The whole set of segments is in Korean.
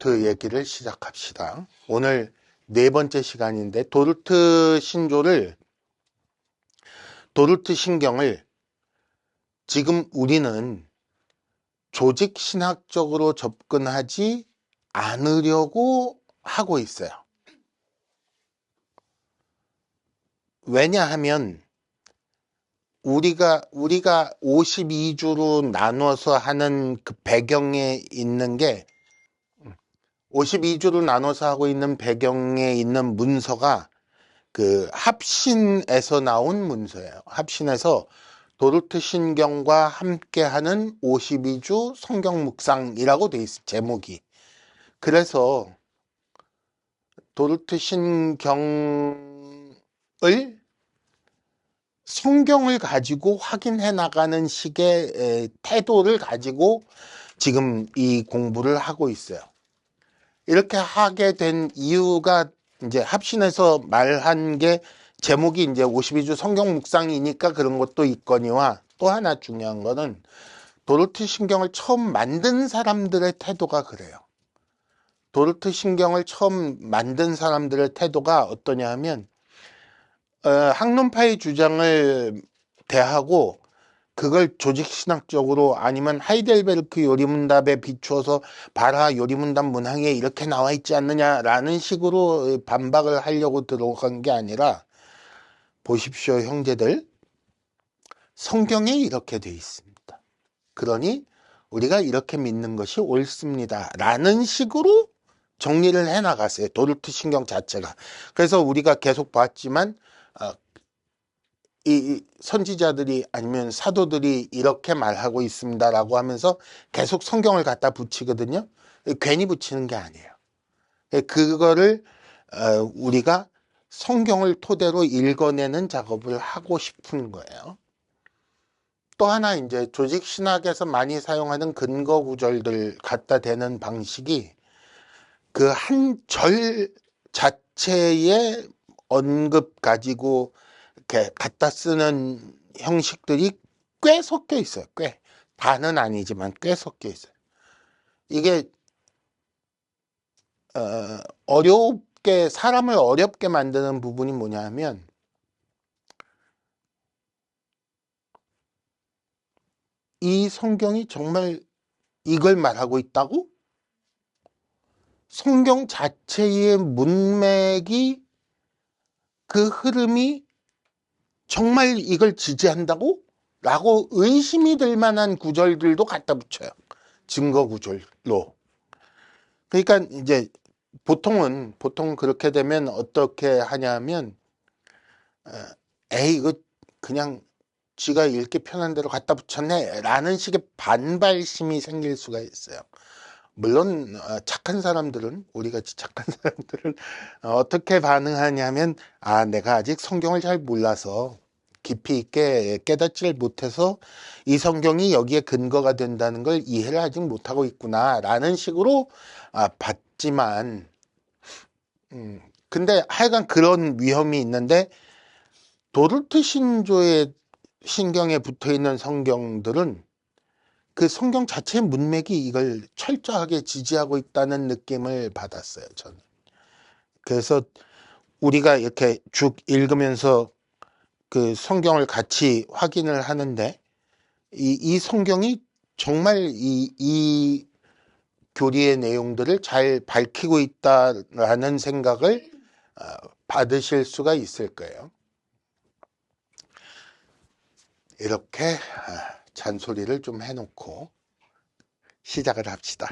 도르트 얘기를 시작합시다. 오늘 네 번째 시간인데 도르트 신경을 지금 우리는 조직 신학적으로 접근하지 않으려고 하고 있어요. 왜냐하면 우리가 52주로 나눠서 하는 그 배경에 있는 게 52주로 나눠서 하고 있는 배경에 있는 문서가 그 합신에서 나온 문서예요. 합신에서 도르트 신경과 함께하는 52주 성경 묵상이라고 돼 있어, 제목이. 그래서 도르트 신경을 성경을 가지고 확인해 나가는 식의 태도를 가지고 지금 이 공부를 하고 있어요. 이렇게 하게 된 이유가 이제 합신에서 말한 게 제목이 이제 52주 성경 묵상이니까 그런 것도 있거니와 또 하나 중요한 거는 도르트 신경을 처음 만든 사람들의 태도가 그래요. 도르트 신경을 처음 만든 사람들의 태도가 어떠냐 하면 학론파의 주장을 대하고 그걸 조직신학적으로 아니면 하이델베르크 요리문답에 비추어서 바라 요리문답 문항에 이렇게 나와 있지 않느냐라는 식으로 반박을 하려고 들어간 게 아니라 보십시오 형제들, 성경에 이렇게 돼 있습니다. 그러니 우리가 이렇게 믿는 것이 옳습니다 라는 식으로 정리를 해나갔어요. 도르트 신경 자체가. 그래서 우리가 계속 봤지만 이 선지자들이 아니면 사도들이 이렇게 말하고 있습니다라고 하면서 계속 성경을 갖다 붙이거든요. 괜히 붙이는 게 아니에요. 그거를 우리가 성경을 토대로 읽어내는 작업을 하고 싶은 거예요. 또 하나 이제 조직 신학에서 많이 사용하는 근거 구절들 갖다 대는 방식이 그 한 절 자체의 언급 가지고 이렇게 갖다 쓰는 형식들이 꽤 섞여 있어요. 꽤. 다는 아니지만 꽤 섞여 있어요. 이게 어렵게 사람을 어렵게 만드는 부분이 뭐냐 하면 이 성경이 정말 이걸 말하고 있다고? 성경 자체의 문맥이 그 흐름이 정말 이걸 지지한다고? 라고 의심이 들 만한 구절들도 갖다 붙여요. 증거 구절로. 그러니까 이제 보통 그렇게 되면 어떻게 하냐면 이거 그냥 쥐가 읽기 편한 대로 갖다 붙였네 라는 식의 반발심이 생길 수가 있어요. 물론 착한 사람들은 우리같이 착한 사람들은 어떻게 반응하냐면 내가 아직 성경을 잘 몰라서 깊이 있게 깨닫지를 못해서 이 성경이 여기에 근거가 된다는 걸 이해를 아직 못하고 있구나 라는 식으로 봤지만 근데 하여간 그런 위험이 있는데 도르트 신조의 신경에 붙어있는 성경들은 그 성경 자체의 문맥이 이걸 철저하게 지지하고 있다는 느낌을 받았어요, 저는. 그래서 우리가 이렇게 쭉 읽으면서 그 성경을 같이 확인을 하는데 이 성경이 정말 이 교리의 내용들을 잘 밝히고 있다라는 생각을 받으실 수가 있을 거예요. 이렇게 잔소리를 좀 해놓고 시작을 합시다.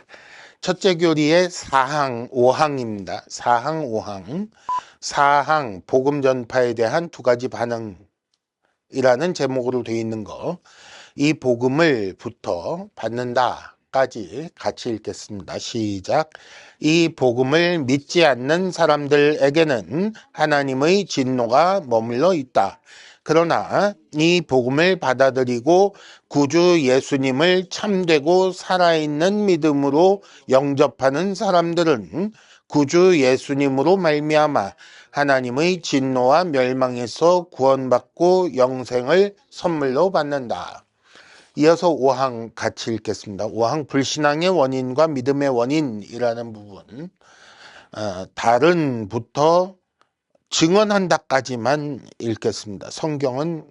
첫째 교리의 4항 5항입니다. 4항 5항. 4항 복음 전파에 대한 두 가지 반응이라는 제목으로 되어 있는 거. 이 복음을부터 받는다까지 같이 읽겠습니다. 시작. 이 복음을 믿지 않는 사람들에게는 하나님의 진노가 머물러 있다. 그러나 이 복음을 받아들이고 구주 예수님을 참되고 살아있는 믿음으로 영접하는 사람들은 구주 예수님으로 말미암아 하나님의 진노와 멸망에서 구원받고 영생을 선물로 받는다. 이어서 5항 같이 읽겠습니다. 5항 불신앙의 원인과 믿음의 원인이라는 부분, 다른부터 증언한다까지만 읽겠습니다. 성경은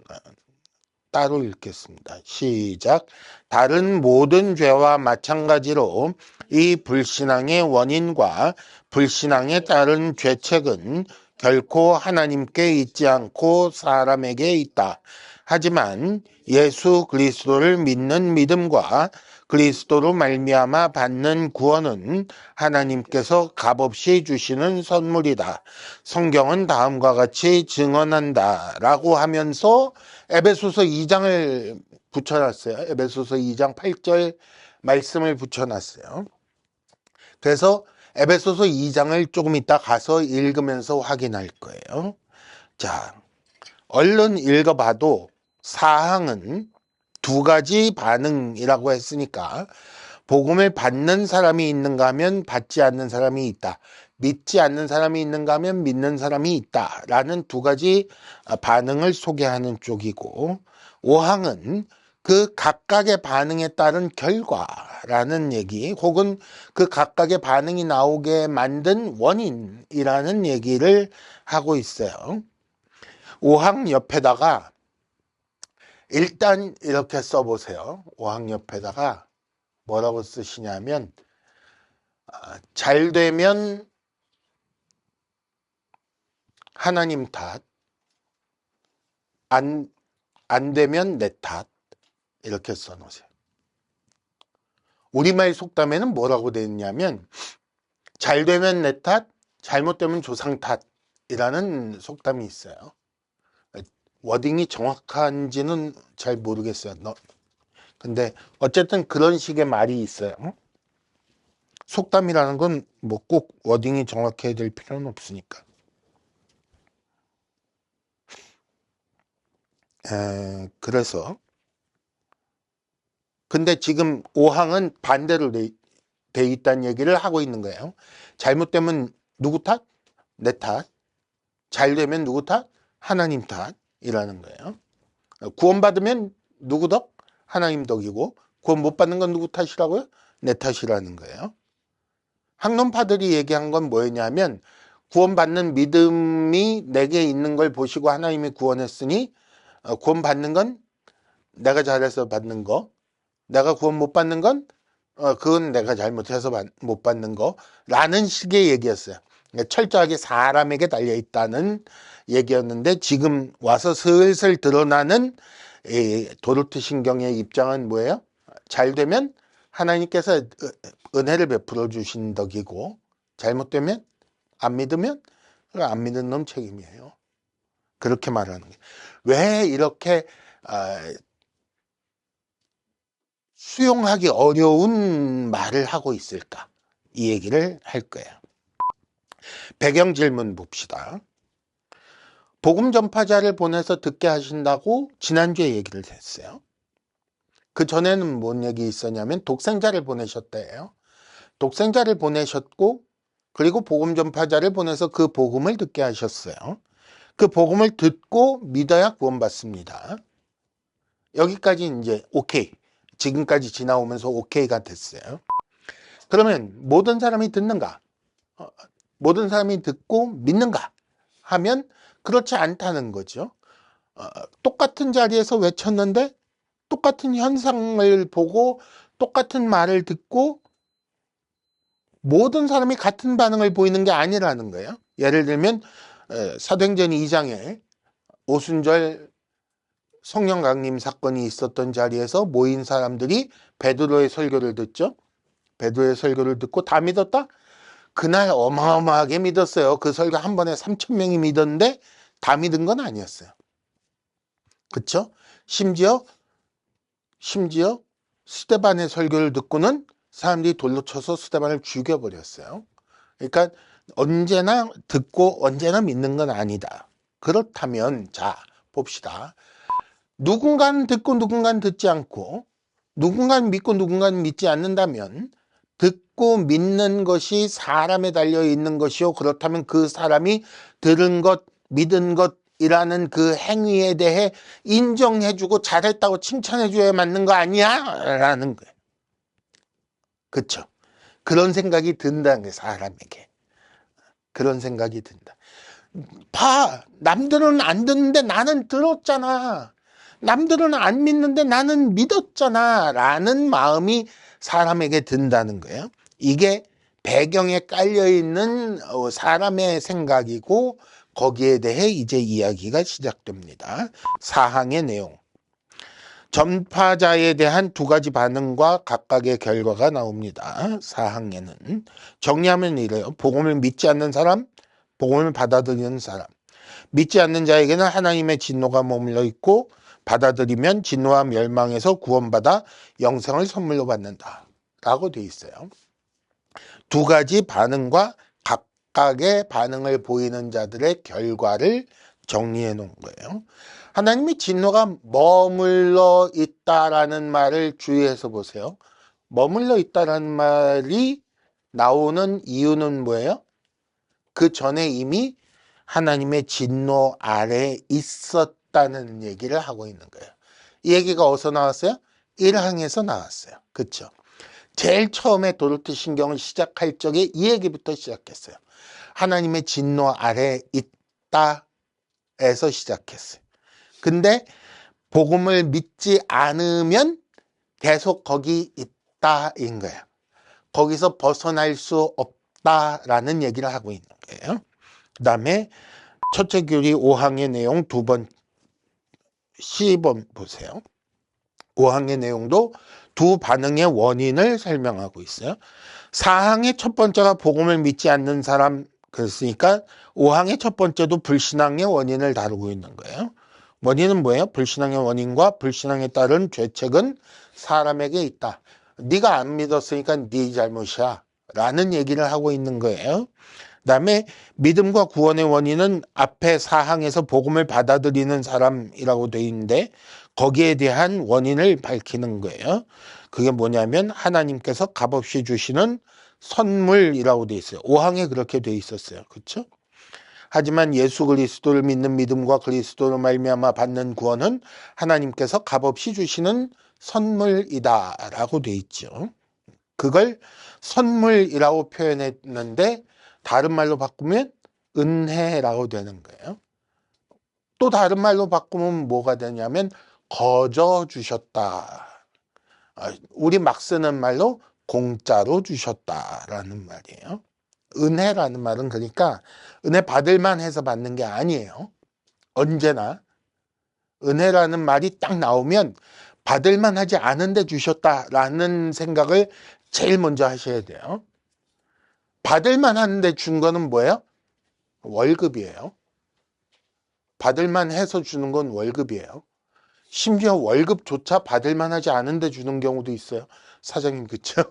따로 읽겠습니다. 시작. 다른 모든 죄와 마찬가지로 이 불신앙의 원인과 불신앙에 따른 죄책은 결코 하나님께 있지 않고 사람에게 있다. 하지만 예수 그리스도를 믿는 믿음과 그리스도로 말미암아 받는 구원은 하나님께서 값없이 주시는 선물이다. 성경은 다음과 같이 증언한다 라고 하면서 에베소서 2장을 붙여놨어요. 에베소서 2장 8절 말씀을 붙여놨어요. 그래서 에베소서 2장을 조금 이따 가서 읽으면서 확인할 거예요. 자, 얼른 읽어봐도 사항은 두 가지 반응이라고 했으니까 복음을 받는 사람이 있는가 하면 받지 않는 사람이 있다. 믿지 않는 사람이 있는가 하면 믿는 사람이 있다. 라는 두 가지 반응을 소개하는 쪽이고 5항은 그 각각의 반응에 따른 결과라는 얘기 혹은 그 각각의 반응이 나오게 만든 원인이라는 얘기를 하고 있어요. 5항 옆에다가 일단 이렇게 써보세요. 5항 옆에다가 뭐라고 쓰시냐면 잘 되면 하나님 탓, 안 되면 내 탓 이렇게 써놓으세요. 우리말 속담에는 뭐라고 되어 있냐면 잘 되면 내 탓, 잘못되면 조상 탓이라는 속담이 있어요. 워딩이 정확한지는 잘 모르겠어요. 근데 어쨌든 그런 식의 말이 있어요. 속담이라는 건 뭐 꼭 워딩이 정확해야 될 필요는 없으니까. 그래서 근데 지금 5항은 반대로 돼 있다는 얘기를 하고 있는 거예요. 잘못되면 누구 탓? 내 탓. 잘 되면 누구 탓? 하나님 탓이라는 거예요. 구원받으면 누구 덕? 하나님 덕이고 구원 못 받는 건 누구 탓이라고요? 내 탓이라는 거예요. 학론파들이 얘기한 건 뭐였냐면 구원받는 믿음이 내게 있는 걸 보시고 하나님이 구원했으니 구원받는 건 내가 잘해서 받는 거, 내가 구원 못 받는 건 그건 내가 잘못해서 못 받는 거라는 식의 얘기였어요. 철저하게 사람에게 달려있다는 얘기였는데 지금 와서 슬슬 드러나는 도르트 신경의 입장은 뭐예요? 잘 되면 하나님께서 은혜를 베풀어 주신 덕이고 잘못되면 안 믿으면 안 믿는 놈 책임이에요. 그렇게 말하는 거예요. 왜 이렇게 수용하기 어려운 말을 하고 있을까? 이 얘기를 할 거예요. 배경 질문 봅시다. 복음 전파자를 보내서 듣게 하신다고 지난주에 얘기를 했어요. 그 전에는 뭔 얘기 있었냐면 독생자를 보내셨대요. 독생자를 보내셨고 그리고 복음 전파자를 보내서 그 복음을 듣게 하셨어요. 그 복음을 듣고 믿어야 구원받습니다. 여기까지 이제 오케이. 지금까지 지나오면서 오케이가 됐어요. 그러면 모든 사람이 듣는가? 모든 사람이 듣고 믿는가? 하면 그렇지 않다는 거죠. 똑같은 자리에서 외쳤는데 똑같은 현상을 보고 똑같은 말을 듣고 모든 사람이 같은 반응을 보이는 게 아니라는 거예요. 예를 들면 사도행전 2장에 오순절 성령 강림 사건이 있었던 자리에서 모인 사람들이 베드로의 설교를 듣죠. 베드로의 설교를 듣고 다 믿었다? 그날 어마어마하게 믿었어요. 그 설교 한 번에 3,000명이 믿었는데 다 믿은 건 아니었어요. 그렇죠? 심지어 스데반의 설교를 듣고는 사람들이 돌로 쳐서 스데반을 죽여버렸어요. 그러니까 언제나 듣고 언제나 믿는 건 아니다. 그렇다면 자 봅시다. 누군가는 듣고 누군가는 듣지 않고 누군가는 믿고 누군가는 믿지 않는다면 듣고 믿는 것이 사람에 달려 있는 것이요. 그렇다면 그 사람이 들은 것, 믿은 것 이라는 그 행위에 대해 인정해주고 잘했다고 칭찬해줘야 맞는 거 아니야? 라는 거예요. 그쵸? 그런 생각이 든다는 거예요, 사람에게. 그런 생각이 든다. 봐, 남들은 안 듣는데 나는 들었잖아. 남들은 안 믿는데 나는 믿었잖아. 라는 마음이 사람에게 든다는 거예요. 이게 배경에 깔려있는 사람의 생각이고 거기에 대해 이제 이야기가 시작됩니다. 사항의 내용. 전파자에 대한 두 가지 반응과 각각의 결과가 나옵니다. 사항에는 정리하면 이래요. 복음을 믿지 않는 사람, 복음을 받아들이는 사람. 믿지 않는 자에게는 하나님의 진노가 머물러 있고 받아들이면 진노와 멸망에서 구원받아 영생을 선물로 받는다 라고 되어 있어요. 두 가지 반응과 각각의 반응을 보이는 자들의 결과를 정리해 놓은 거예요. 하나님의 진노가 머물러 있다라는 말을 주의해서 보세요. 머물러 있다라는 말이 나오는 이유는 뭐예요? 그 전에 이미 하나님의 진노 아래에 있었다는 얘기를 하고 있는 거예요. 이 얘기가 어디서 나왔어요? 1항에서 나왔어요. 그렇죠? 제일 처음에 도르트 신경을 시작할 적에 이 얘기부터 시작했어요. 하나님의 진노 아래에 있다에서 시작했어요. 근데 복음을 믿지 않으면 계속 거기 있다인 거예요. 거기서 벗어날 수 없다라는 얘기를 하고 있는 거예요. 그 다음에 첫째 교리 5항의 내용 두 번 12번 보세요. 5항의 내용도 두 반응의 원인을 설명하고 있어요. 4항의 첫 번째가 복음을 믿지 않는 사람, 그랬으니까 5항의 첫 번째도 불신앙의 원인을 다루고 있는 거예요. 원인은 뭐예요? 불신앙의 원인과 불신앙에 따른 죄책은 사람에게 있다. 네가 안 믿었으니까 네 잘못이야 라는 얘기를 하고 있는 거예요. 그 다음에 믿음과 구원의 원인은 앞에 4항에서 복음을 받아들이는 사람이라고 되어 있는데 거기에 대한 원인을 밝히는 거예요. 그게 뭐냐면 하나님께서 값없이 주시는 선물이라고 되어 있어요. 5항에 그렇게 되어 있었어요. 그렇죠? 하지만 예수 그리스도를 믿는 믿음과 그리스도로 말미암아 받는 구원은 하나님께서 값없이 주시는 선물이다라고 되어 있죠. 그걸 선물이라고 표현했는데 다른 말로 바꾸면 은혜라고 되는 거예요. 또 다른 말로 바꾸면 뭐가 되냐면 거저 주셨다. 우리 막 쓰는 말로 공짜로 주셨다라는 말이에요. 은혜라는 말은 그러니까 은혜 받을만 해서 받는 게 아니에요. 언제나 은혜라는 말이 딱 나오면 받을만 하지 않은데 주셨다라는 생각을 제일 먼저 하셔야 돼요. 받을만 하는데 준 거는 뭐예요? 월급이에요. 받을만 해서 주는 건 월급이에요. 심지어 월급조차 받을만 하지 않은데 주는 경우도 있어요. 사장님, 그쵸?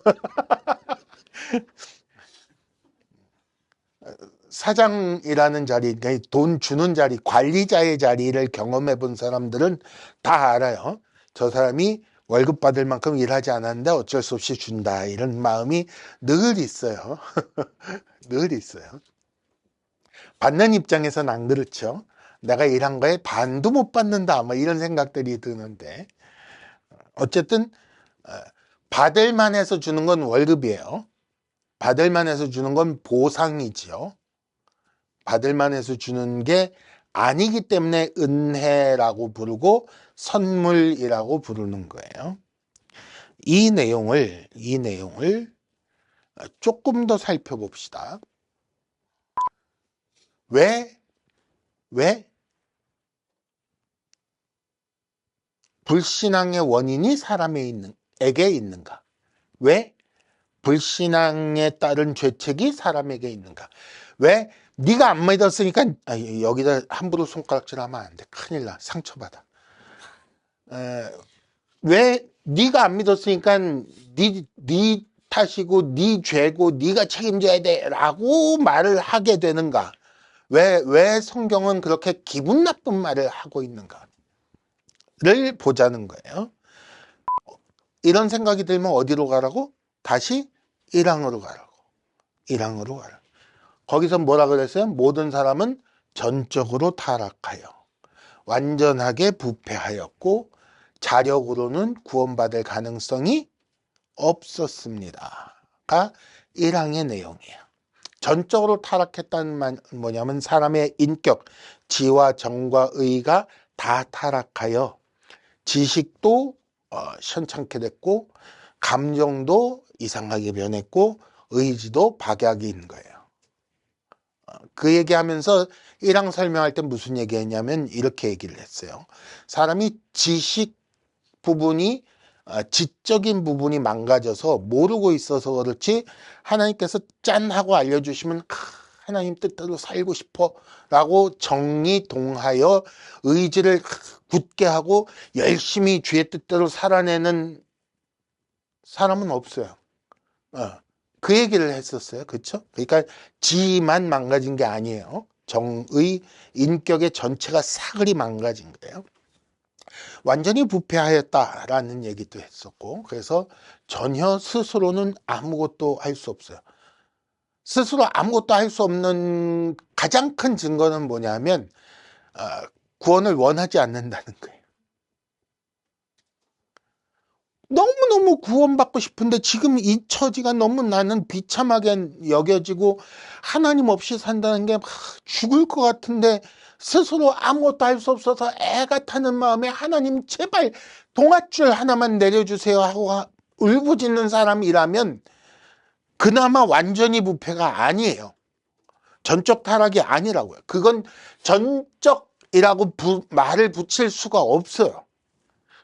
사장이라는 자리, 돈 주는 자리, 관리자의 자리를 경험해 본 사람들은 다 알아요. 저 사람이 월급 받을 만큼 일하지 않았는데 어쩔 수 없이 준다. 이런 마음이 늘 있어요. 늘 있어요. 받는 입장에서는 안 그렇죠. 내가 일한 거에 반도 못 받는다. 뭐 이런 생각들이 드는데 어쨌든 받을 만해서 주는 건 월급이에요. 받을 만해서 주는 건 보상이지요. 받을 만해서 주는 게 아니기 때문에 은혜라고 부르고 선물이라고 부르는 거예요. 이 내용을 조금 더 살펴봅시다. 왜 불신앙의 원인이 사람에게 있는가? 왜 불신앙에 따른 죄책이 사람에게 있는가? 왜 네가 안 믿었으니까 여기다 함부로 손가락질하면 안 돼. 큰일 나. 상처받아. 왜 네가 안 믿었으니까 네 탓이고 네 죄고 네가 책임져야 돼라고 말을 하게 되는가? 왜 성경은 그렇게 기분 나쁜 말을 하고 있는가를 보자는 거예요. 이런 생각이 들면 어디로 가라고? 다시 1항으로 가라고. 1항으로 가라. 거기서 뭐라 그랬어요? 모든 사람은 전적으로 타락하여 완전하게 부패하였고 자력으로는 구원받을 가능성이 없었습니다가 1항의 내용이에요. 전적으로 타락했다는 말 뭐냐면 사람의 인격, 지와 정과 의가 다 타락하여 지식도 현찮게 됐고 감정도 이상하게 변했고 의지도 박약인 거예요. 그 얘기하면서 1항 설명할 때 무슨 얘기했냐면 이렇게 얘기를 했어요. 사람이 지식 부분이 지적인 부분이 망가져서 모르고 있어서 그렇지 하나님께서 짠 하고 알려주시면 하나님 뜻대로 살고 싶어 라고 정리동하여 의지를 굳게 하고 열심히 주의 뜻대로 살아내는 사람은 없어요. 그 얘기를 했었어요. 그렇죠? 그러니까 지만 망가진 게 아니에요. 정의 인격의 전체가 사글이 망가진 거예요. 완전히 부패하였다라는 얘기도 했었고 그래서 전혀 스스로는 아무것도 할 수 없어요. 스스로 아무것도 할 수 없는 가장 큰 증거는 뭐냐면 구원을 원하지 않는다는 거예요. 너무너무 구원받고 싶은데 지금 이 처지가 너무 나는 비참하게 여겨지고 하나님 없이 산다는 게 막 죽을 것 같은데 스스로 아무것도 할 수 없어서 애가 타는 마음에 하나님 제발 동아줄 하나만 내려주세요 하고 울부짖는 사람이라면 그나마 완전히 부패가 아니에요. 전적 타락이 아니라고요. 그건 전적이라고 말을 붙일 수가 없어요.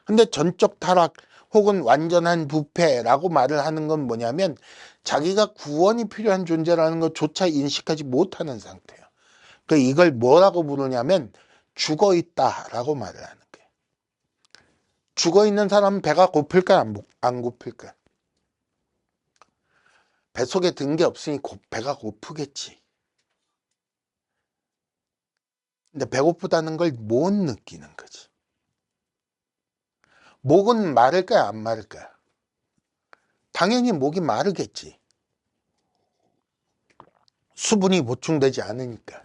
근데 전적 타락 혹은 완전한 부패라고 말을 하는 건 뭐냐면 자기가 구원이 필요한 존재라는 것조차 인식하지 못하는 상태예요. 그러니까 이걸 뭐라고 부르냐면 죽어있다라고 말을 하는 거예요. 죽어있는 사람은 배가 고플까 안 고플까? 뱃속에 든 게 없으니 배가 고프겠지. 근데 배고프다는 걸 못 느끼는 거지. 목은 마를까요? 안 마를까요? 당연히 목이 마르겠지. 수분이 보충되지 않으니까.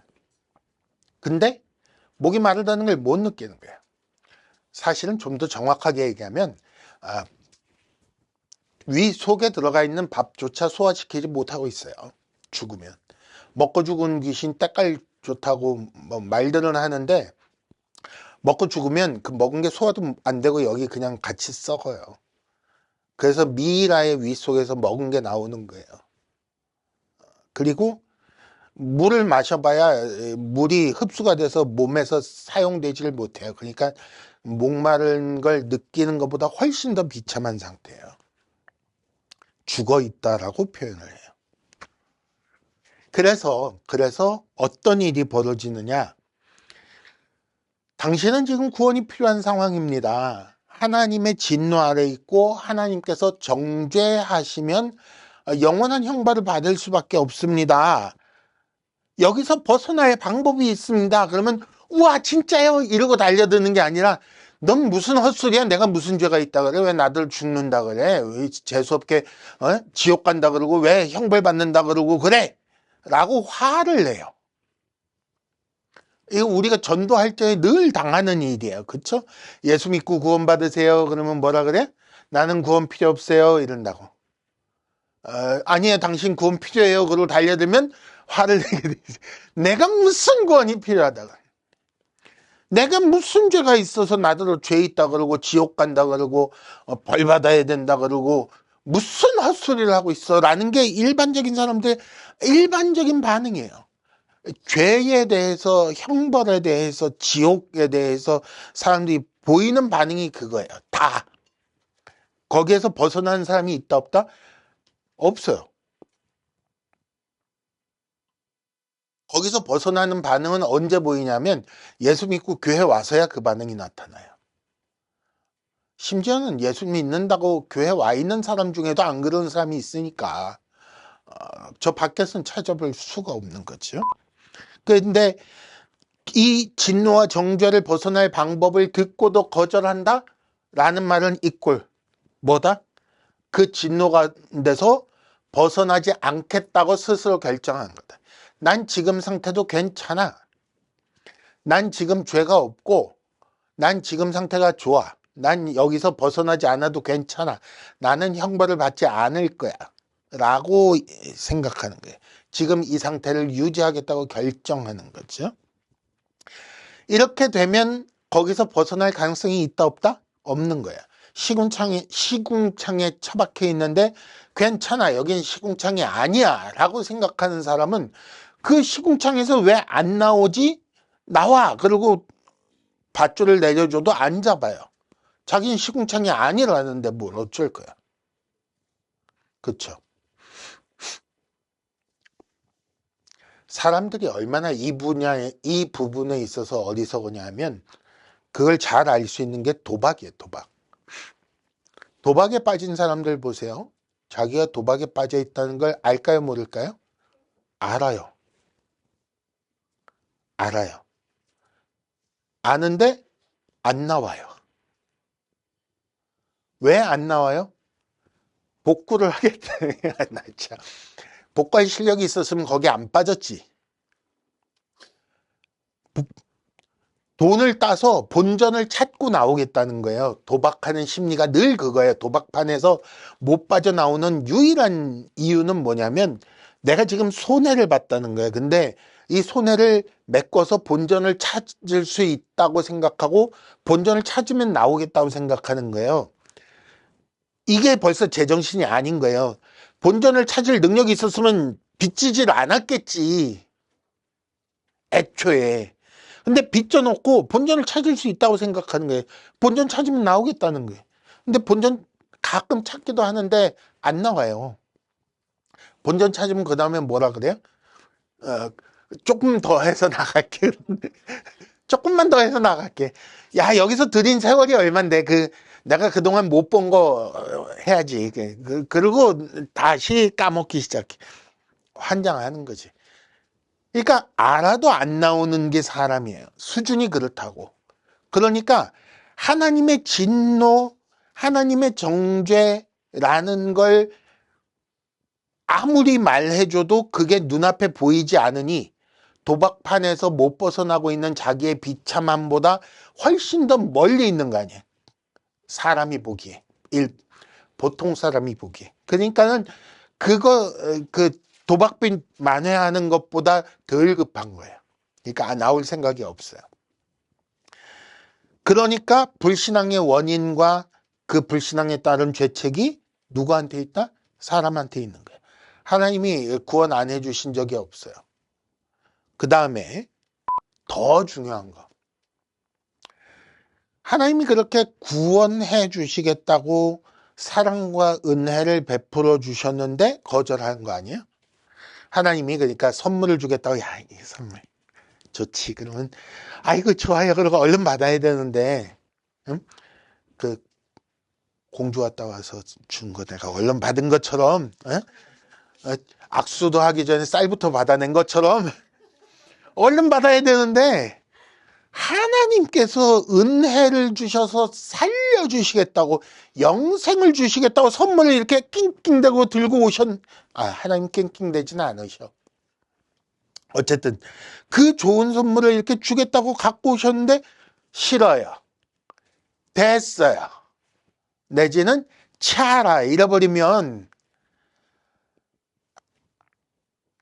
근데 목이 마르다는 걸 못 느끼는 거예요. 사실은 좀 더 정확하게 얘기하면 위 속에 들어가 있는 밥조차 소화시키지 못하고 있어요. 죽으면. 먹고 죽은 귀신 때깔 좋다고 뭐 말들은 하는데 먹고 죽으면 그 먹은 게 소화도 안 되고 여기 그냥 같이 썩어요. 그래서 미이라의 위 속에서 먹은 게 나오는 거예요. 그리고 물을 마셔봐야 물이 흡수가 돼서 몸에서 사용되지를 못해요. 그러니까 목마른 걸 느끼는 것보다 훨씬 더 비참한 상태예요. 죽어 있다라고 표현을 해요. 그래서 어떤 일이 벌어지느냐? 당신은 지금 구원이 필요한 상황입니다. 하나님의 진노 아래 있고 하나님께서 정죄하시면 영원한 형벌을 받을 수밖에 없습니다. 여기서 벗어날 방법이 있습니다. 그러면 우와 진짜요? 이러고 달려드는 게 아니라 넌 무슨 헛소리야? 내가 무슨 죄가 있다 그래? 왜 나들 죽는다 그래? 왜 재수없게 지옥 간다 그러고 왜 형벌 받는다 그러고 그래? 라고 화를 내요. 이거 우리가 전도할 때 늘 당하는 일이에요. 그쵸? 예수 믿고 구원 받으세요. 그러면 뭐라 그래? 나는 구원 필요 없어요. 이런다고. 아니에요. 당신 구원 필요해요. 그러고 달려들면 화를 내게 되지. 내가 무슨 구원이 필요하다. 내가 무슨 죄가 있어서 나더러 죄 있다 그러고 지옥 간다 그러고 벌 받아야 된다 그러고 무슨 헛소리를 하고 있어 라는 게 일반적인 사람들의 일반적인 반응이에요. 죄에 대해서 형벌에 대해서 지옥에 대해서 사람들이 보이는 반응이 그거예요. 다. 거기에서 벗어나는 사람이 있다 없다? 없어요. 거기서 벗어나는 반응은 언제 보이냐면 예수 믿고 교회 와서야 그 반응이 나타나요. 심지어는 예수 믿는다고 교회 와 있는 사람 중에도 안 그러는 사람이 있으니까 저 밖에서는 찾아볼 수가 없는 거죠. 그런데 이 진노와 정죄를 벗어날 방법을 듣고도 거절한다? 라는 말은 이꼴 뭐다? 그 진노 가운데서 벗어나지 않겠다고 스스로 결정한 거다. 난 지금 상태도 괜찮아. 난 지금 죄가 없고 난 지금 상태가 좋아. 난 여기서 벗어나지 않아도 괜찮아. 나는 형벌을 받지 않을 거야. 라고 생각하는 거예요. 지금 이 상태를 유지하겠다고 결정하는 거죠. 이렇게 되면 거기서 벗어날 가능성이 있다 없다? 없는 거야. 시궁창에 처박혀 있는데 괜찮아. 여긴 시궁창이 아니야. 라고 생각하는 사람은 그 시궁창에서 왜 안 나오지? 나와. 그리고 밧줄을 내려줘도 안 잡아요. 자기는 시궁창이 아니라는데 뭘 어쩔 거야. 그쵸? 사람들이 얼마나 이 부분에 있어서 어리석으냐 하면 그걸 잘 알 수 있는 게 도박이에요, 도박. 도박에 빠진 사람들 보세요. 자기가 도박에 빠져 있다는 걸 알까요, 모를까요? 알아요. 알아요. 아는데 안 나와요. 왜 안 나와요? 복구를 하겠다. 나 참. 복구할 실력이 있었으면 거기 안 빠졌지. 돈을 따서 본전을 찾고 나오겠다는 거예요. 도박하는 심리가 늘 그거예요. 도박판에서 못 빠져나오는 유일한 이유는 뭐냐면 내가 지금 손해를 봤다는 거예요. 근데 이 손해를 메꿔서 본전을 찾을 수 있다고 생각하고 본전을 찾으면 나오겠다고 생각하는 거예요. 이게 벌써 제정신이 아닌 거예요. 본전을 찾을 능력이 있었으면 빚지질 않았겠지. 애초에. 근데 빚져놓고 본전을 찾을 수 있다고 생각하는 거예요. 본전 찾으면 나오겠다는 거예요. 근데 본전 가끔 찾기도 하는데 안 나와요. 본전 찾으면 그 다음에 뭐라 그래요? 조금 더 해서 나갈게. 조금만 더 해서 나갈게. 야, 여기서 들인 세월이 얼만데 내가 그동안 못 본 거 해야지. 그리고 다시 까먹기 시작해. 환장하는 거지. 그러니까 알아도 안 나오는 게 사람이에요. 수준이 그렇다고. 그러니까 하나님의 진노, 하나님의 정죄라는 걸 아무리 말해줘도 그게 눈앞에 보이지 않으니 도박판에서 못 벗어나고 있는 자기의 비참함보다 훨씬 더 멀리 있는 거 아니에요. 사람이 보기에. 보통 사람이 보기에. 그러니까는 그 도박빚 만회하는 것보다 덜 급한 거예요. 그러니까 나올 생각이 없어요. 그러니까 불신앙의 원인과 그 불신앙에 따른 죄책이 누구한테 있다? 사람한테 있는 거예요. 하나님이 구원 안 해주신 적이 없어요. 그 다음에 더 중요한 거. 하나님이 그렇게 구원해 주시겠다고 사랑과 은혜를 베풀어 주셨는데 거절한 거 아니에요? 하나님이 그러니까 선물을 주겠다고, 야, 이 선물 좋지. 그러면 아이고 좋아요. 그러고 얼른 받아야 되는데, 응? 그 공주 왔다 와서 준 거 내가 얼른 받은 것처럼, 악수도 하기 전에 쌀부터 받아낸 것처럼 얼른 받아야 되는데 하나님께서 은혜를 주셔서 살려주시겠다고, 영생을 주시겠다고 선물을 이렇게 낑낑대고 들고 하나님 낑낑대지는 않으셔. 어쨌든 그 좋은 선물을 이렇게 주겠다고 갖고 오셨는데 싫어요. 됐어요. 내지는 차라 잃어버리면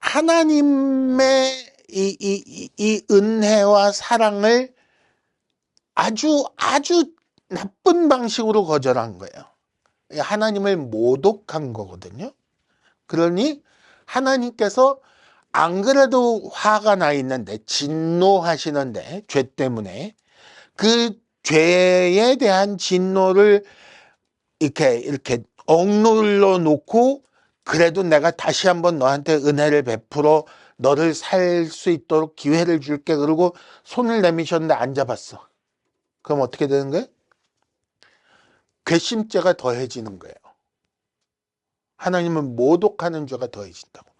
하나님의 이 은혜와 사랑을 아주 나쁜 방식으로 거절한 거예요. 하나님을 모독한 거거든요. 그러니 하나님께서 안 그래도 화가 나 있는데, 진노하시는데, 죄 때문에 그 죄에 대한 진노를 이렇게 억눌러 놓고, 그래도 내가 다시 한번 너한테 은혜를 베풀어 너를 살 수 있도록 기회를 줄게. 그러고 손을 내미셨는데 안 잡았어. 그럼 어떻게 되는 거예요? 괘씸죄가 더해지는 거예요. 하나님을 모독하는 죄가 더해진다고.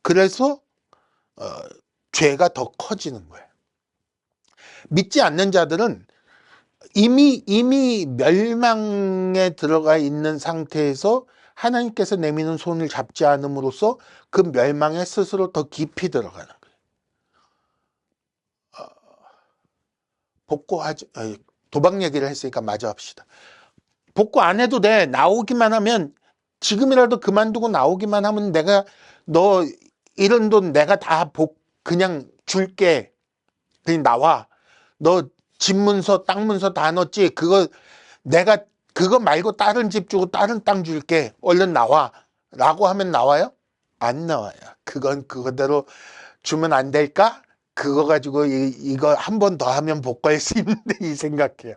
그래서 죄가 더 커지는 거예요. 믿지 않는 자들은 이미 멸망에 들어가 있는 상태에서 하나님께서 내미는 손을 잡지 않음으로써 그 멸망에 스스로 더 깊이 들어가는 거예요. 복구하지, 도박 얘기를 했으니까 마저 합시다. 복구 안 해도 돼. 나오기만 하면, 지금이라도 그만두고 나오기만 하면 내가 너 이런 돈 내가 다 그냥 줄게. 그냥 나와. 너 집 문서, 땅 문서 다 넣었지? 내가 그거 말고 다른 집 주고 다른 땅 줄게. 얼른 나와. 라고 하면 나와요? 안 나와요. 그건 그거대로 주면 안 될까? 그거 가지고 이거 한 번 더 하면 복구할 수 있는데 이 생각해요.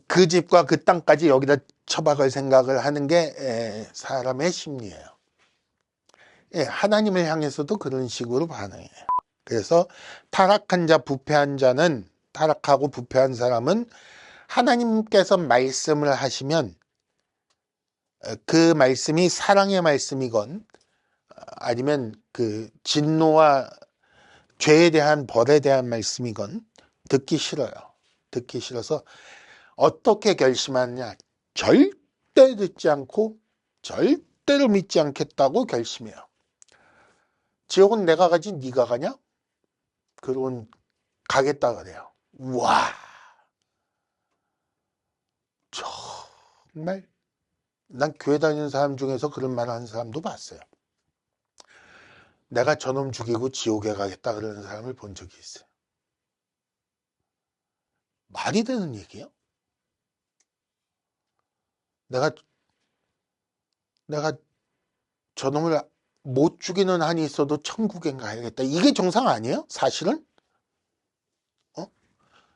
그 집과 그 땅까지 여기다 처박을 생각을 하는 게 사람의 심리예요. 하나님을 향해서도 그런 식으로 반응해요. 그래서 타락한 자, 부패한 자는, 타락하고 부패한 사람은 하나님께서 말씀을 하시면 그 말씀이 사랑의 말씀이건 아니면 그 진노와 죄에 대한 벌에 대한 말씀이건 듣기 싫어요. 듣기 싫어서 어떻게 결심하느냐. 절대 듣지 않고 절대로 믿지 않겠다고 결심해요. 지옥은 내가 가지 네가 가냐? 그러곤 가겠다 그래요. 와, 정말 난 교회 다니는 사람 중에서 그런 말 하는 사람도 봤어요. 내가 저놈 죽이고 지옥에 가겠다 그러는 사람을 본 적이 있어요. 말이 되는 얘기예요? 내가 저놈을 못 죽이는 한이 있어도 천국에 가야겠다. 이게 정상 아니에요? 사실은?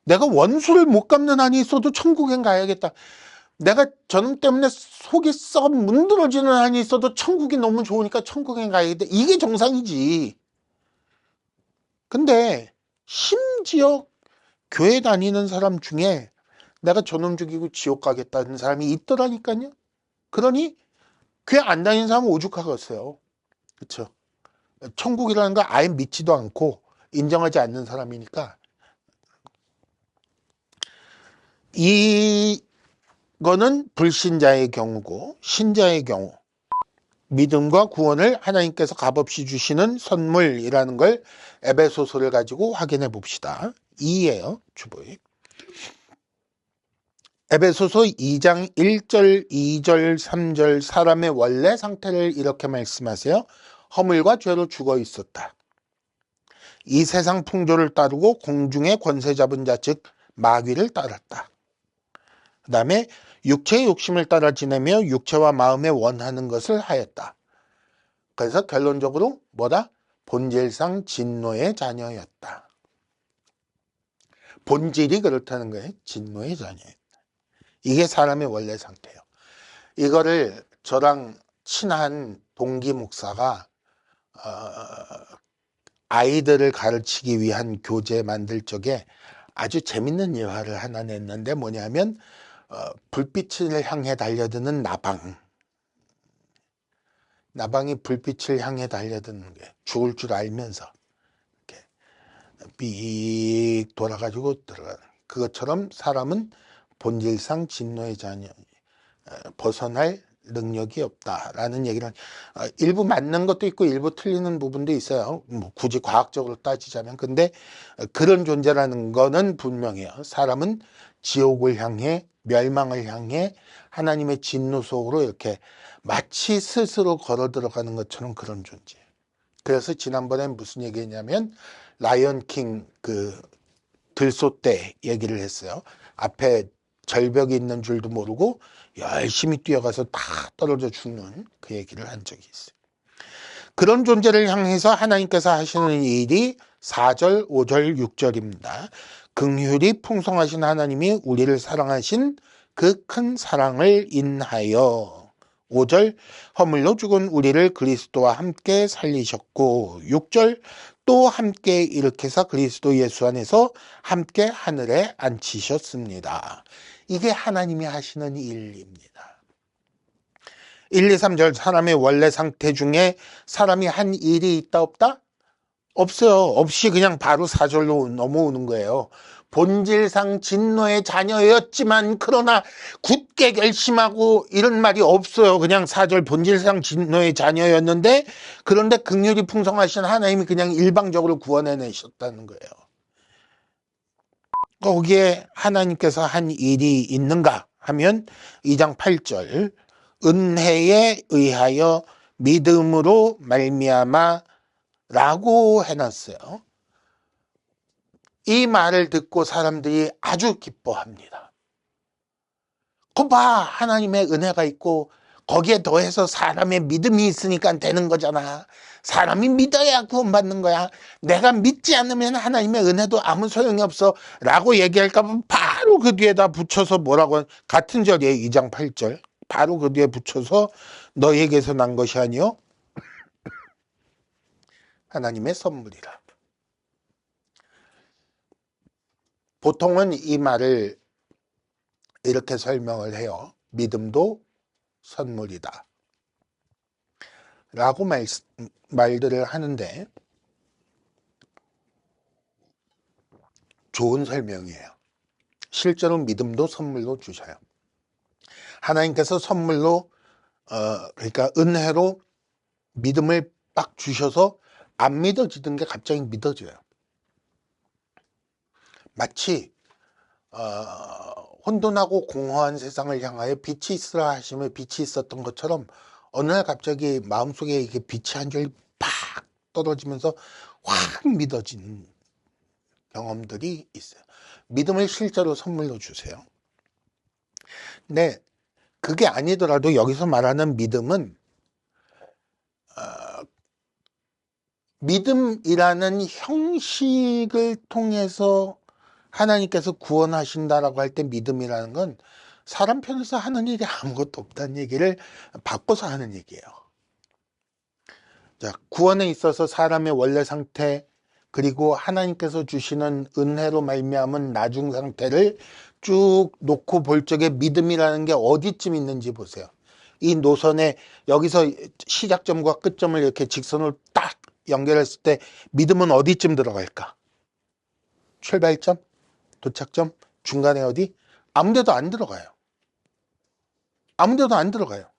내가 원수를 못 갚는 한이 있어도 천국에 가야겠다. 내가 저놈 때문에 속이 썩어 문드러지는 한이 있어도 천국이 너무 좋으니까 천국에 가야겠다. 이게 정상이지. 근데 심지어 교회 다니는 사람 중에 내가 저놈 죽이고 지옥 가겠다는 사람이 있더라니까요. 그러니 교회 안 다니는 사람은 오죽하겠어요. 그렇죠? 천국이라는 거 아예 믿지도 않고 인정하지 않는 사람이니까 이거는 불신자의 경우고, 신자의 경우 믿음과 구원을 하나님께서 값없이 주시는 선물이라는 걸 에베소서를 가지고 확인해 봅시다. 2예요. 주보에. 에베소서 2장 1절, 2절, 3절 사람의 원래 상태를 이렇게 말씀하세요. 허물과 죄로 죽어 있었다. 이 세상 풍조를 따르고 공중의 권세 잡은 자 즉 마귀를 따랐다. 그 다음에 육체의 욕심을 따라 지내며 육체와 마음에 원하는 것을 하였다. 그래서 결론적으로 뭐다? 본질상 진노의 자녀였다. 본질이 그렇다는 거예요. 진노의 자녀였다. 이게 사람의 원래 상태예요. 이거를 저랑 친한 동기 목사가 아이들을 가르치기 위한 교재 만들 적에 아주 재밌는 예화를 하나 냈는데 뭐냐면 불빛을 향해 달려드는 나방이 불빛을 향해 달려드는 게 죽을 줄 알면서 이렇게 삑 돌아가지고 들어가는 그것처럼 사람은 본질상 진노의 자녀 벗어날 능력이 없다라는 얘기를 일부 맞는 것도 있고 일부 틀리는 부분도 있어요. 뭐 굳이 과학적으로 따지자면 근데 그런 존재라는 거는 분명해요. 사람은 지옥을 향해 멸망을 향해 하나님의 진노 속으로 이렇게 마치 스스로 걸어 들어가는 것처럼 그런 존재예요. 그래서 지난번에 무슨 얘기했냐면 라이언킹 그 들소 때 얘기를 했어요. 앞에 절벽이 있는 줄도 모르고 열심히 뛰어가서 다 떨어져 죽는 그 얘기를 한 적이 있어요. 그런 존재를 향해서 하나님께서 하시는 일이 4절, 5절, 6절입니다. 긍휼이 풍성하신 하나님이 우리를 사랑하신 그 큰 사랑을 인하여 5절 허물로 죽은 우리를 그리스도와 함께 살리셨고 6절 또 함께 일으켜서 그리스도 예수 안에서 함께 하늘에 앉히셨습니다. 이게 하나님이 하시는 일입니다. 1, 2, 3절 사람의 원래 상태 중에 사람이 한 일이 있다 없다? 없어요. 없이 그냥 바로 4절로 넘어오는 거예요. 본질상 진노의 자녀였지만 그러나 굳게 결심하고 이런 말이 없어요. 그냥 4절 본질상 진노의 자녀였는데 그런데 긍휼이 풍성하신 하나님이 그냥 일방적으로 구원해내셨다는 거예요. 거기에 하나님께서 한 일이 있는가 하면 2장 8절 은혜에 의하여 믿음으로 말미암아 라고 해놨어요. 이 말을 듣고 사람들이 아주 기뻐합니다. 봐, 하나님의 은혜가 있고 거기에 더해서 사람의 믿음이 있으니까 되는 거잖아. 사람이 믿어야 구원받는 거야. 내가 믿지 않으면 하나님의 은혜도 아무 소용이 없어 라고 얘기할까 봐 바로 그 뒤에다 붙여서 뭐라고, 같은 절이에요. 2장 8절 바로 그 뒤에 붙여서 너희에게서 난 것이 아니요 하나님의 선물이라. 보통은 이 말을 이렇게 설명을 해요. 믿음도 선물이다 라고 말들을 하는데 좋은 설명이에요. 실제로 믿음도 선물로 주셔요. 하나님께서 선물로 그러니까 은혜로 믿음을 딱 주셔서 안 믿어지던 게 갑자기 믿어져요. 마치 혼돈하고 공허한 세상을 향하여 빛이 있으라 하시며 빛이 있었던 것처럼 어느 날 갑자기 마음속에 이게 빛이 한 줄이 팍 떨어지면서 확 믿어지는 경험들이 있어요. 믿음을 실제로 선물로 주세요. 근데 그게 아니더라도 여기서 말하는 믿음은 믿음이라는 형식을 통해서 하나님께서 구원하신다라고 할 때 믿음이라는 건 사람 편에서 하는 일이 아무것도 없다는 얘기를 바꿔서 하는 얘기예요. 자, 구원에 있어서 사람의 원래 상태 그리고 하나님께서 주시는 은혜로 말미암은 나중 상태를 쭉 놓고 볼 적에 믿음이라는 게 어디쯤 있는지 보세요. 이 노선에 여기서 시작점과 끝점을 이렇게 직선으로 딱 연결했을 때 믿음은 어디쯤 들어갈까? 출발점? 도착점? 중간에 어디? 아무데도 안 들어가요. 아무데도 안 들어가요.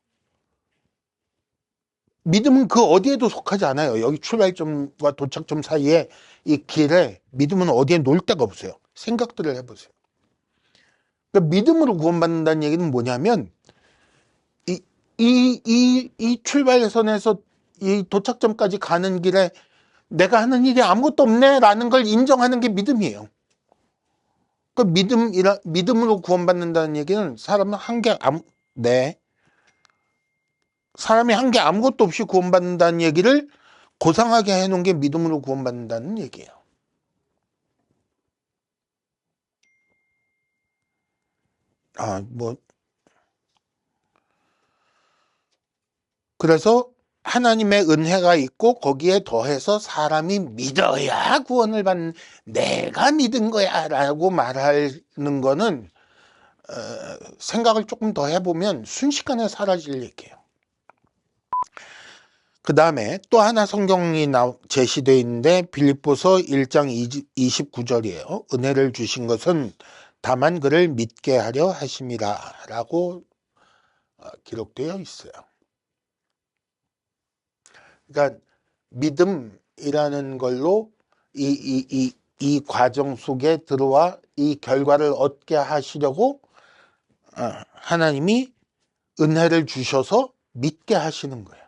믿음은 그 어디에도 속하지 않아요. 여기 출발점과 도착점 사이에 이 길에 믿음은 어디에 놓을 데가 없어요. 생각들을 해보세요. 그러니까 믿음으로 구원받는다는 얘기는 뭐냐면 이 출발선에서 이 도착점까지 가는 길에 내가 하는 일이 아무것도 없네 라는 걸 인정하는 게 믿음이에요. 그 믿음으로 구원받는다는 얘기는 사람이 한 게 아무것도 없이 구원받는다는 얘기를 고상하게 해놓은 게 믿음으로 구원받는다는 얘기예요. 그래서 하나님의 은혜가 있고 거기에 더해서 사람이 믿어야 구원을 받는, 내가 믿은 거야 라고 말하는 거는 생각을 조금 더 해보면 순식간에 사라질 얘기예요. 그 다음에 또 하나 성경이 제시되어 있는데 빌립보서 1장 29절이에요. 은혜를 주신 것은 다만 그를 믿게 하려 하심이라 라고 기록되어 있어요. 그러니까 믿음이라는 걸로 이 과정 속에 들어와 이 결과를 얻게 하시려고 하나님이 은혜를 주셔서 믿게 하시는 거예요.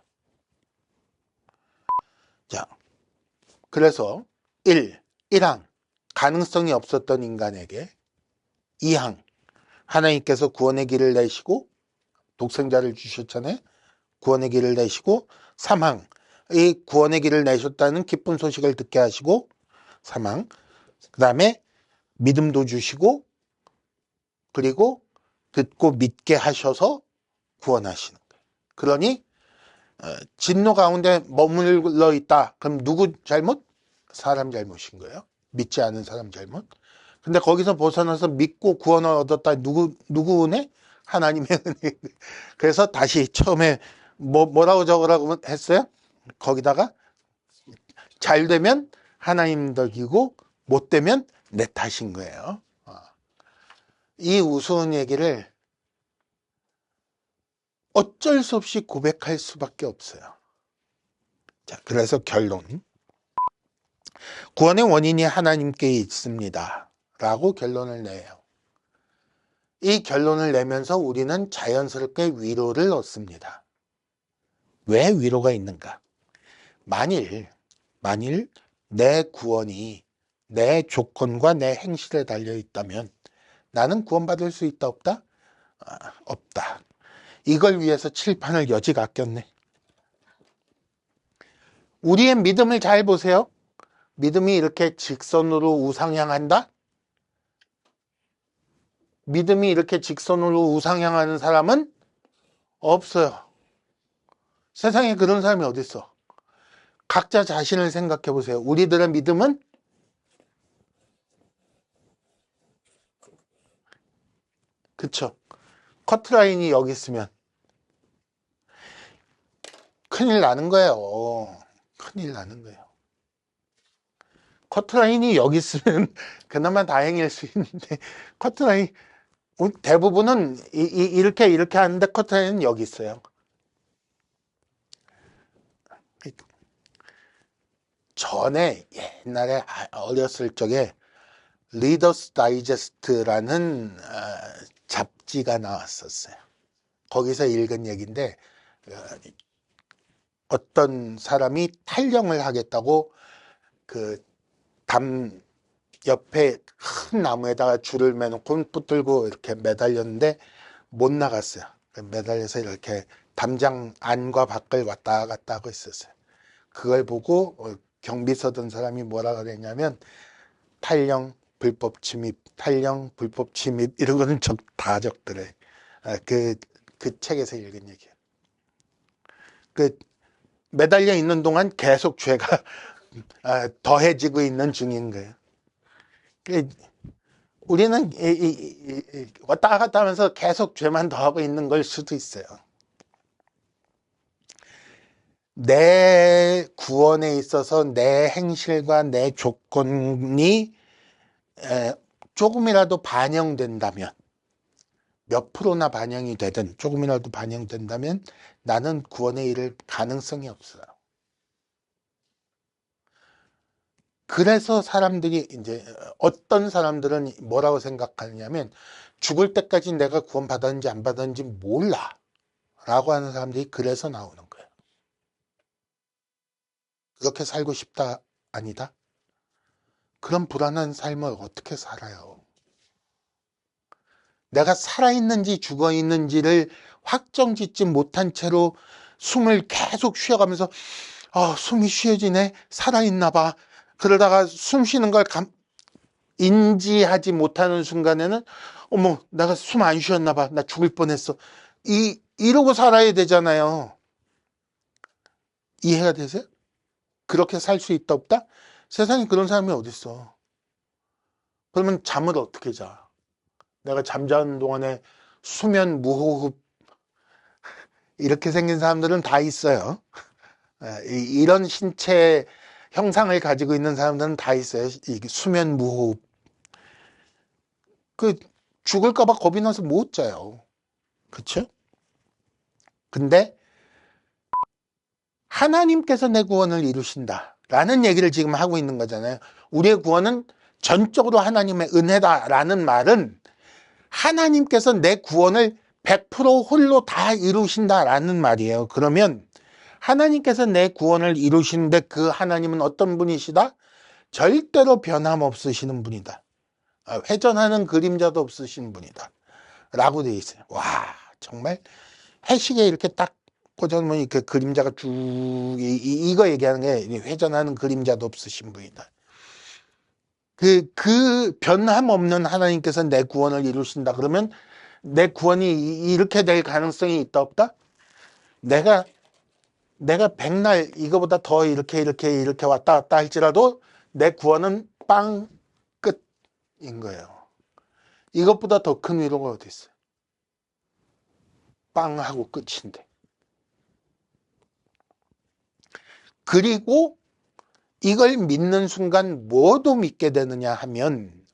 자, 그래서 1항 가능성이 없었던 인간에게, 2항 하나님께서 구원의 길을 내시고 독생자를 주셨잖아요. 구원의 길을 내시고, 3항 이 구원의 길을 내셨다는 기쁜 소식을 듣게 하시고, 3항 그 다음에 믿음도 주시고 그리고 듣고 믿게 하셔서 구원하시는 거예요. 그러니 진노 가운데 머물러 있다. 그럼 누구 잘못? 사람 잘못인 거예요. 믿지 않은 사람 잘못. 근데 거기서 벗어나서 믿고 구원을 얻었다. 누구 은혜? 하나님의 은혜. 그래서 다시 처음에 뭐라고 적으라고 했어요? 거기다가 잘 되면 하나님 덕이고 못 되면 내 탓인 거예요. 이 우스운 얘기를 어쩔 수 없이 고백할 수밖에 없어요. 자, 그래서 결론. 구원의 원인이 하나님께 있습니다 라고 결론을 내요. 이 결론을 내면서 우리는 자연스럽게 위로를 얻습니다. 왜 위로가 있는가? 만일 내 구원이 내 조건과 내 행실에 달려 있다면 나는 구원받을 수 있다 없다? 없다. 이걸 위해서 칠판을 여직 아꼈네. 우리의 믿음을 잘 보세요. 믿음이 이렇게 직선으로 우상향한다? 믿음이 이렇게 직선으로 우상향하는 사람은 없어요. 세상에 그런 사람이 어디 있어? 각자 자신을 생각해 보세요. 우리들의 믿음은 그쵸? 커트라인이 여기 있으면 큰일 나는 거예요. 큰일 나는 거예요. 커트라인이 여기 있으면 그나마 다행일 수 있는데 커트라인 대부분은 이렇게 하는데 커트라인은 여기 있어요. 전에 옛날에 어렸을 적에 리더스 다이제스트라는 잡지가 나왔었어요. 거기서 읽은 얘기인데 어떤 사람이 탈영을 하겠다고 그 담 옆에 큰 나무에다가 줄을 매놓고 붙들고 이렇게 매달렸는데 못 나갔어요. 매달려서 이렇게 담장 안과 밖을 왔다 갔다 하고 있었어요. 그걸 보고 경비 서던 사람이 뭐라 그랬냐면 탈영 불법 침입, 탈영 불법 침입 이런 거는 다 적더래. 그 책에서 읽은 얘기예요. 그 매달려 있는 동안 계속 죄가 더해지고 있는 중인 거예요. 우리는 왔다 갔다 하면서 계속 죄만 더하고 있는 걸 수도 있어요. 내 구원에 있어서 내 행실과 내 조건이 조금이라도 반영된다면, 몇 프로나 반영이 되든 조금이라도 반영된다면 나는 구원에 이를 가능성이 없어요. 그래서 사람들이 이제 어떤 사람들은 뭐라고 생각하냐면 죽을 때까지 내가 구원 받았는지 안 받았는지 몰라 라고 하는 사람들이 그래서 나오는 거예요. 그렇게 살고 싶다 아니다? 그런 불안한 삶을 어떻게 살아요? 내가 살아있는지 죽어있는지를 확정짓지 못한 채로 숨을 계속 쉬어가면서 숨이 쉬어지네, 살아있나 봐. 그러다가 숨 쉬는 걸 인지하지 못하는 순간에는 어머, 내가 숨 안 쉬었나 봐. 나 죽을 뻔했어. 이러고 살아야 되잖아요. 이해가 되세요? 그렇게 살 수 있다 없다? 세상에 그런 사람이 어딨어. 그러면 잠을 어떻게 자? 내가 잠자는 동안에 수면 무호흡 이렇게 생긴 사람들은 다 있어요. 이런 신체 형상을 가지고 있는 사람들은 다 있어요. 수면 무호흡. 죽을까봐 겁이 나서 못 자요. 그렇죠? 근데 하나님께서 내 구원을 이루신다 라는 얘기를 지금 하고 있는 거잖아요. 우리의 구원은 전적으로 하나님의 은혜다라는 말은 하나님께서 내 구원을 100% 홀로 다 이루신다라는 말이에요. 그러면 하나님께서 내 구원을 이루시는데 그 하나님은 어떤 분이시다? 절대로 변함없으시는 분이다. 회전하는 그림자도 없으신 분이다. 라고 되어 있어요. 와, 정말 해시계 이렇게 딱 꽂아놓으면 그 그림자가 쭉 이거 얘기하는 게 회전하는 그림자도 없으신 분이다. 그 변함 없는 하나님께서 내 구원을 이루신다. 그러면 내 구원이 이렇게 될 가능성이 있다 없다? 내가 백날 이거보다 더 이렇게 왔다 갔다 할지라도 내 구원은 빵 끝인 거예요. 이것보다 더 큰 위로가 어디 있어요? 빵 하고 끝인데. 그리고 이걸 믿는 순간 뭐도 믿게 되느냐 하면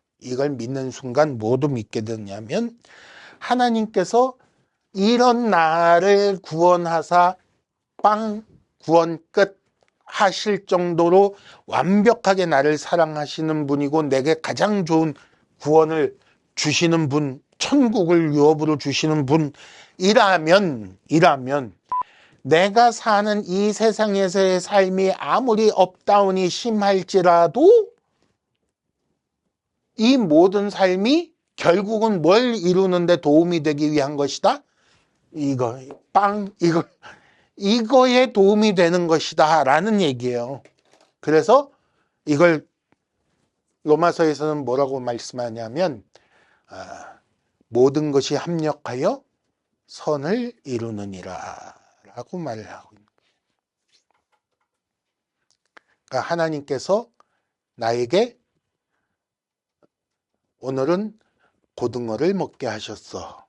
하나님께서 이런 나를 구원하사 빵 구원 끝 하실 정도로 완벽하게 나를 사랑하시는 분이고 내게 가장 좋은 구원을 주시는 분, 천국을 유업으로 주시는 분이라면 내가 사는 이 세상에서의 삶이 아무리 업다운이 심할지라도 이 모든 삶이 결국은 뭘 이루는데 도움이 되기 위한 것이다? 이거에 도움이 되는 것이다 라는 얘기예요. 그래서 이걸 로마서에서는 뭐라고 말씀하냐면 모든 것이 합력하여 선을 이루느니라 라고 말을 하고 있는 거예요. 그러니까 하나님께서 나에게 오늘은 고등어를 먹게 하셨어.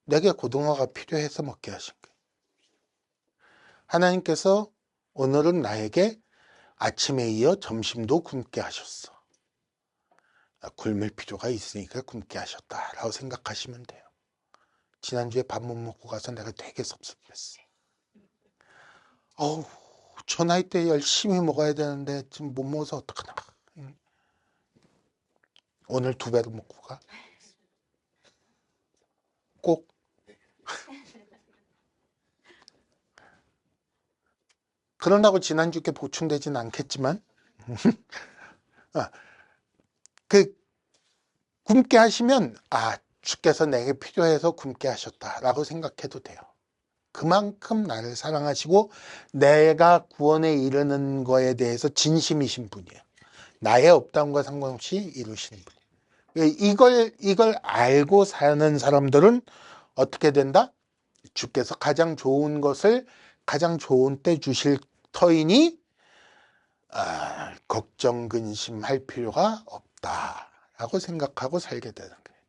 내게 고등어가 필요해서 먹게 하신 거예요. 하나님께서 오늘은 나에게 아침에 이어 점심도 굶게 하셨어. 굶을 필요가 있으니까 굶게 하셨다라고 생각하시면 돼요. 지난주에 밥 못 먹고 가서 내가 되게 섭섭했어. 저 나이 때 열심히 먹어야 되는데 지금 못 먹어서 어떡하나. 오늘 2배로 먹고 가. 꼭. 그런다고 지난주께 보충되진 않겠지만 굶게 하시면 주께서 내게 필요해서 굶게 하셨다라고 생각해도 돼요. 그만큼 나를 사랑하시고 내가 구원에 이르는 거에 대해서 진심이신 분이에요. 나의 업다운과 상관없이 이루시는 분이에요. 이걸 알고 사는 사람들은 어떻게 된다? 주께서 가장 좋은 것을 가장 좋은 때 주실 터이니 걱정 근심할 필요가 없다라고 생각하고 살게 되는 거예요.